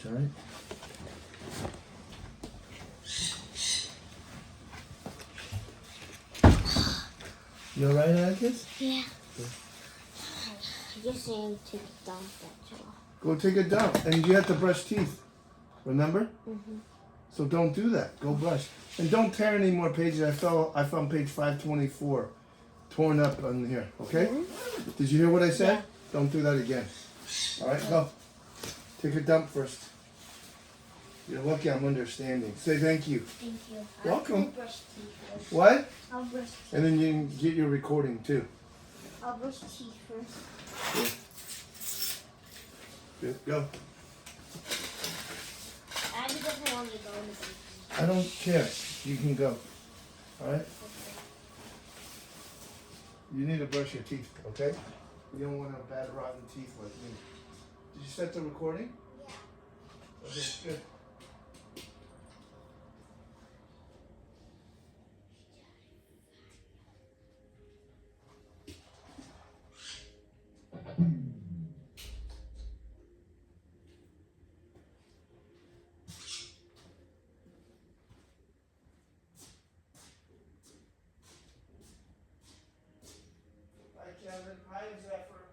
All right. You all right, Atticus? Yeah. I just need to take a dump, that's all. Go take a dump, and you have to brush teeth. Remember? Mm-hmm. So don't do that. Go brush, and don't tear any more pages. I found page 524 torn up on here. Okay? Mm-hmm. Did you hear what I said? Yeah. Don't do that again. All right, go. Take a dump first. You're lucky I'm understanding. Say thank you. Thank you. Welcome. I'll brush teeth first. What? I'll brush teeth. And then you can get your recording too. I'll brush teeth first. Good. Go. Abby doesn't want me to go in the bathroom. I don't care. You can go. All right? You need to brush your teeth, okay? You don't want to have bad rotten teeth like me. Did you set the recording? Yeah. Okay, good. Hi, Kevin. Hi, Zephyr.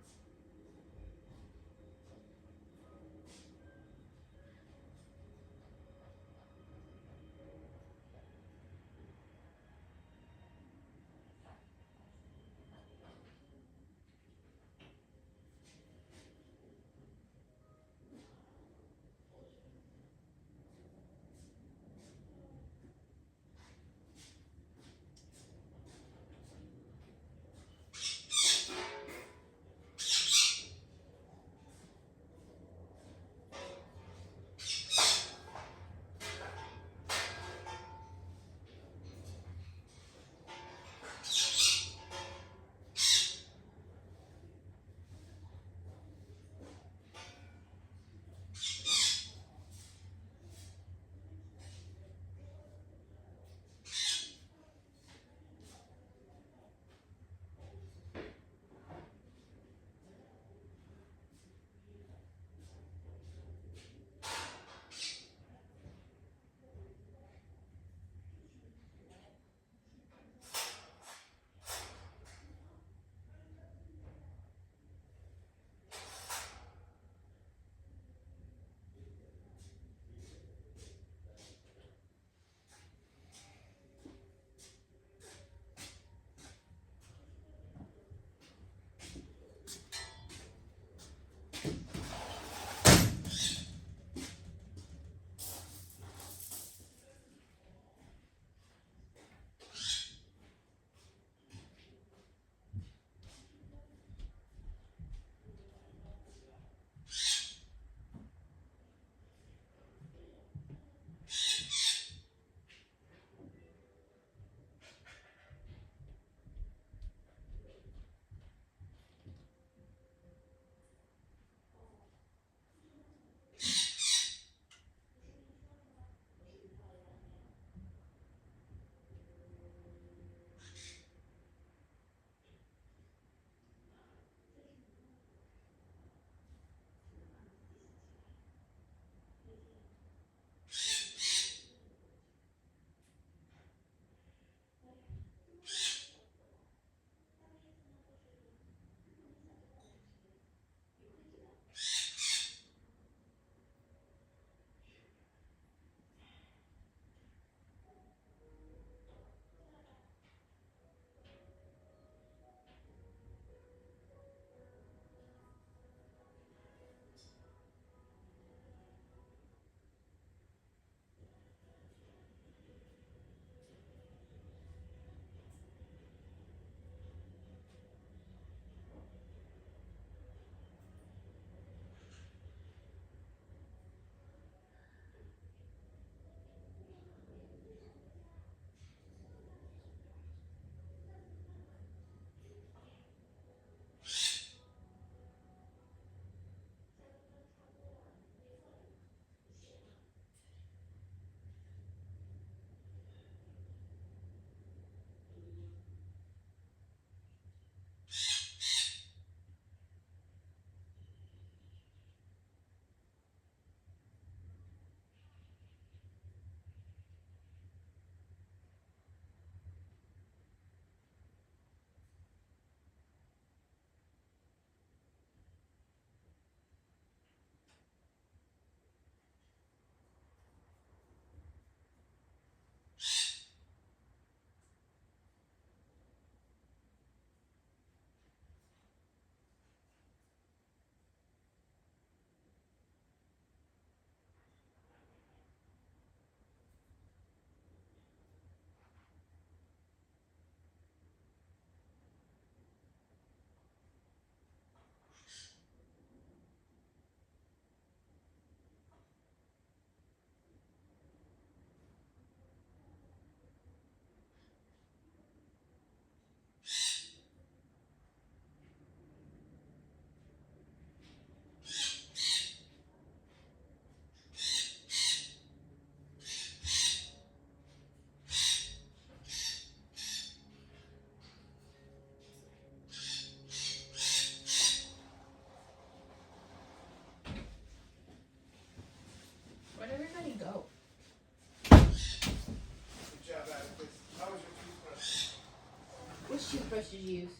toothbrush did you use?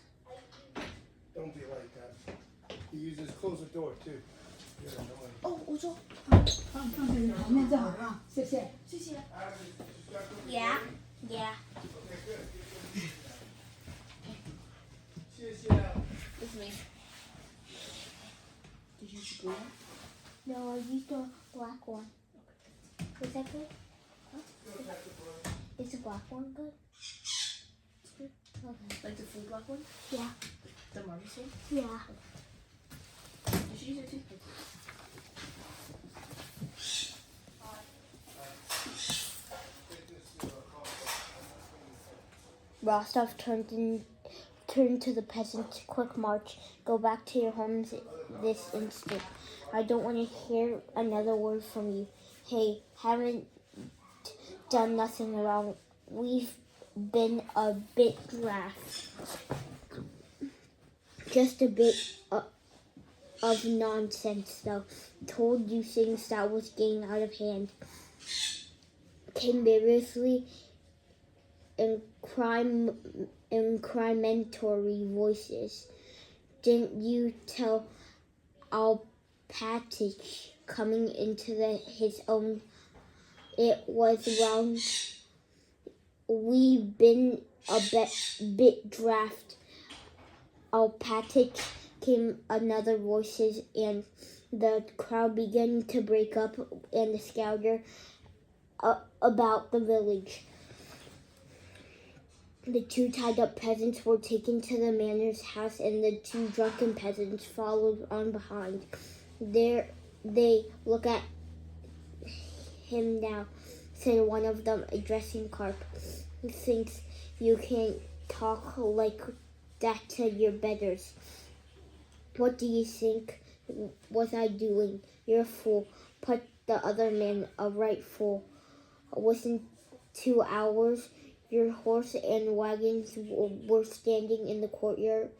Don't be like that. He uses close the door too. You're annoying. 哦，我说，放这里，旁边正好啊，谢谢。谢谢。 Yeah. Yeah. Okay, good. 谢谢。 This is me. Did you use the blue one? No, I used the black one. Is that good? Is the black one good? It's good. Okay. Like the full black one? Yeah. The Marty one? Yeah. You should use your toothpaste. Rostov turned to the peasants. Quick march. Go back to your homes this instant. I don't want to hear another word from you. Hey, haven't done nothing wrong. We've been a bit draft. Just a bit of nonsense, though. Told you things that was getting out of hand. Came variously incrementary voices. Didn't you tell Alpatich coming into his own? It was round. We've been a bit draft. Alpatich came another voices, and the crowd began to break up and scatter about the village. The two tied-up peasants were taken to the manor's house, and the two drunken peasants followed on behind. There, they look at him now, said one of them, addressing Karp. He thinks you can't talk like that to your betters. What do you think was I doing? You're a fool. Put the other man a right fool. Within 2 hours, your horse and wagons were standing in the courtyard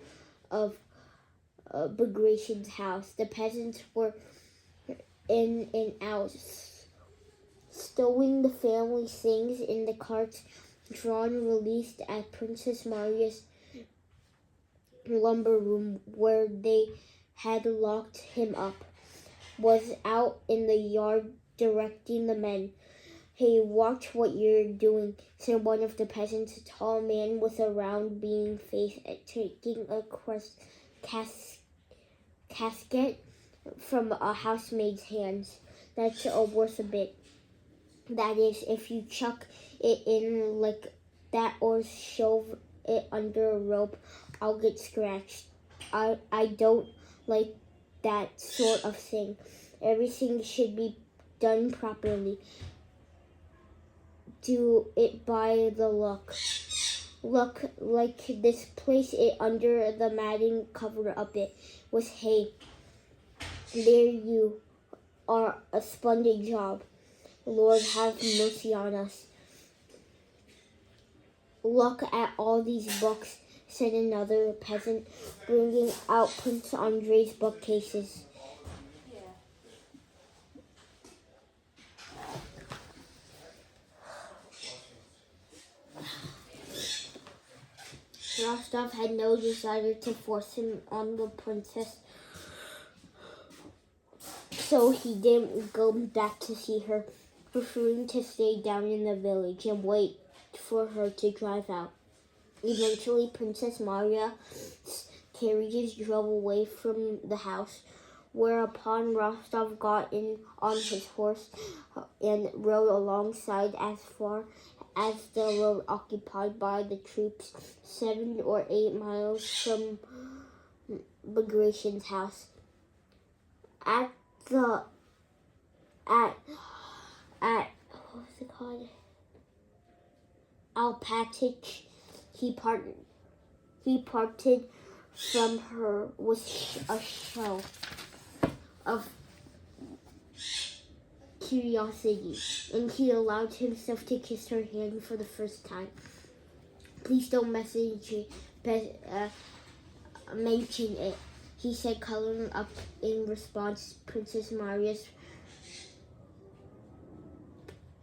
of Bagration's house. The peasants were in and out, stowing the family things in the carts, drawn released at Princess Maria's lumber room, where they had locked him up. Was out in the yard directing the men. Hey, watch what you're doing, said one of the peasants, a tall man with a round beaming face, taking a casket from a housemaid's hands. That's worth a bit. That is, if you chuck it in like that or shove it under a rope, I'll get scratched. I don't like that sort of thing. Everything should be done properly. Do it by the look. Look like this, place it under the matting, cover up it with hay. There you are, a splendid job. Lord have mercy on us. Look at all these books, said another peasant, bringing out Prince Andrei's bookcases. Rostov had no desire to force him on the princess, so he didn't go back to see her, preferring to stay down in the village and wait for her to drive out. Eventually, Princess Maria's carriages drove away from the house, whereupon Rostov got in on his horse and rode alongside as far as the road occupied by the troops, 7 or 8 miles from Bagration's house. At what was it called? Alpatich, he parted from her with a show of curiosity, and he allowed himself to kiss her hand for the first time. Please don't mention it, he said, coloring up in response. Princess Maria's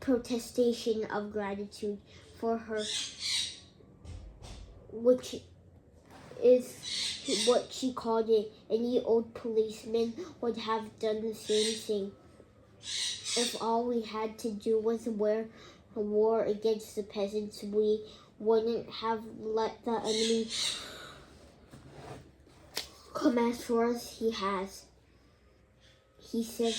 protestation of gratitude for her, which is what she called it. Any old policeman would have done the same thing. If all we had to do was wear a war against the peasants, we wouldn't have let the enemy come as far as he has, he said,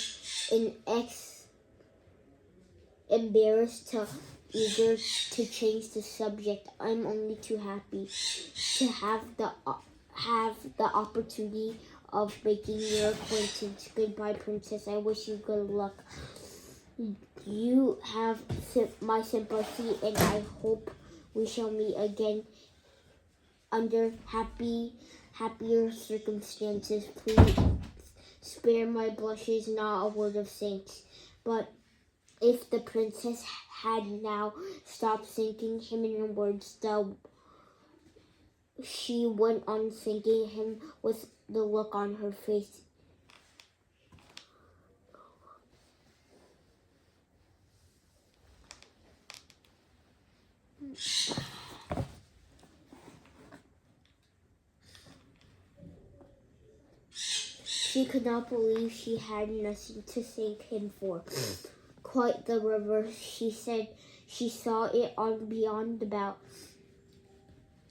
embarrassed to eager to change the subject. I'm only too happy to have the opportunity of making your acquaintance. Goodbye, Princess. I wish you good luck. You have my sympathy, and I hope we shall meet again under happier circumstances. Please spare my blushes, not a word of thanks. But if the princess had now stopped thanking him in her words, she went on thanking him with the look on her face. She could not believe she had nothing to thank him for. Quite the reverse, she said. She saw it on beyond about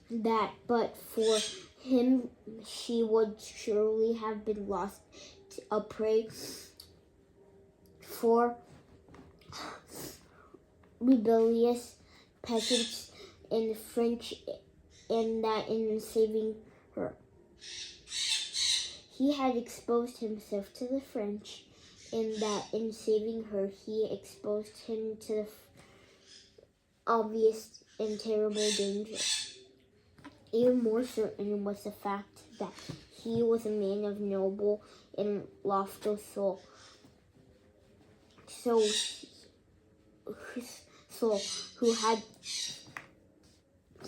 that, but for him she would surely have been lost, a prey for rebellious peasants in French, and that in saving her he had exposed himself to the French, and that in saving her he exposed him to the obvious and terrible danger. Even more certain was the fact that he was a man of noble and lofty soul, who had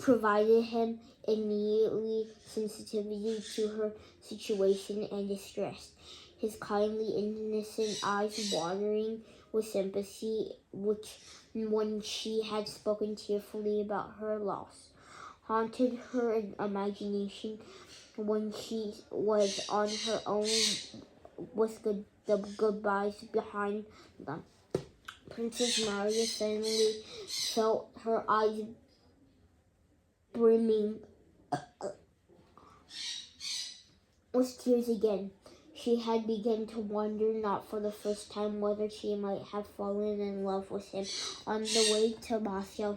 provided him immediately sensitivity to her situation and distress, his kindly innocent eyes watering with sympathy, which, when she had spoken tearfully about her loss, haunted her imagination when she was on her own with the goodbyes behind them. Princess Maria suddenly felt her eyes brimming with tears again. She had begun to wonder, not for the first time, whether she might have fallen in love with him. On the way to Moscow,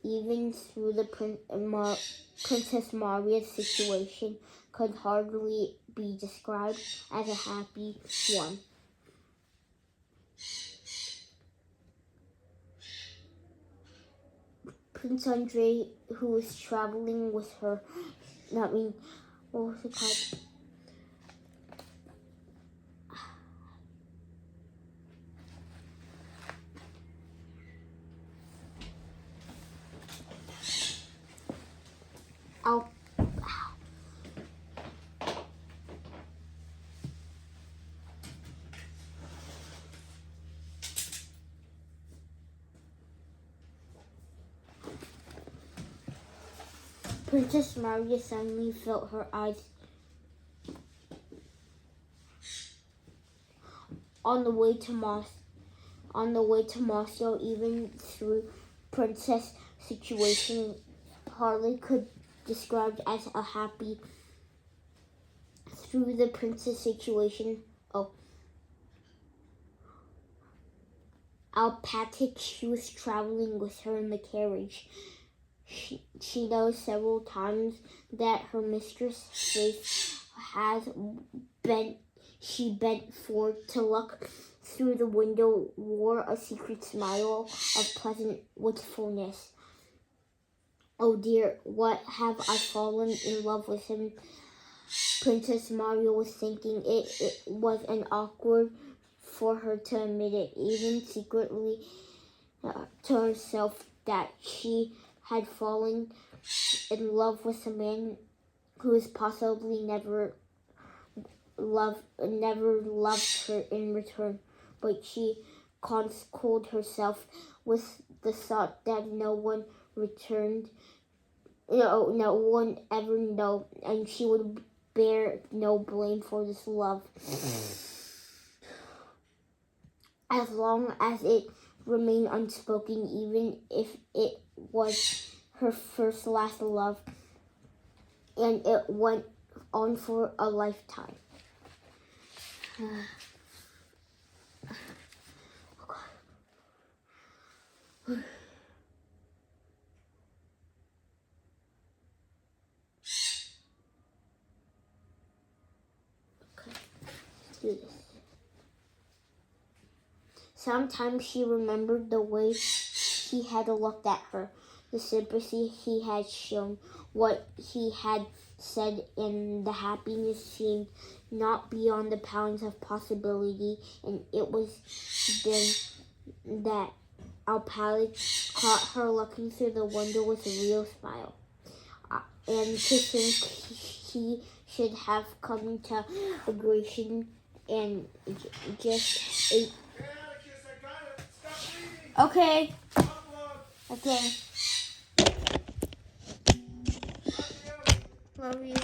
even through the Princess Maria's situation could hardly be described as a happy one. Prince Andrei, who was traveling with her, what was it called? Princess Maria suddenly felt her eyes on the way to Moscow, even through Princess situation hardly could described as a happy. Through the princess situation, Alpatic, she was traveling with her in the carriage. She knows several times that her mistress' face has bent. She bent forward to look through the window, wore a secret smile of pleasant wistfulness. Oh dear, what have I fallen in love with him? Princess Maria was thinking. It was an awkward for her to admit it, even secretly to herself, that she had fallen in love with a man who has possibly never loved her in return. But she consoled herself with the thought that no one returned no one ever know, and she would bear no blame for this love. As long as it remained unspoken, even if it was her first last love, and it went on for a lifetime. Do this. Sometimes she remembered the way he had looked at her, the sympathy he had shown, what he had said, and the happiness seemed not beyond the bounds of possibility. And it was then that Aajw caught her looking through the window with a real smile. And to think he should have come to aggression and just ate. Okay. Okay. Love you.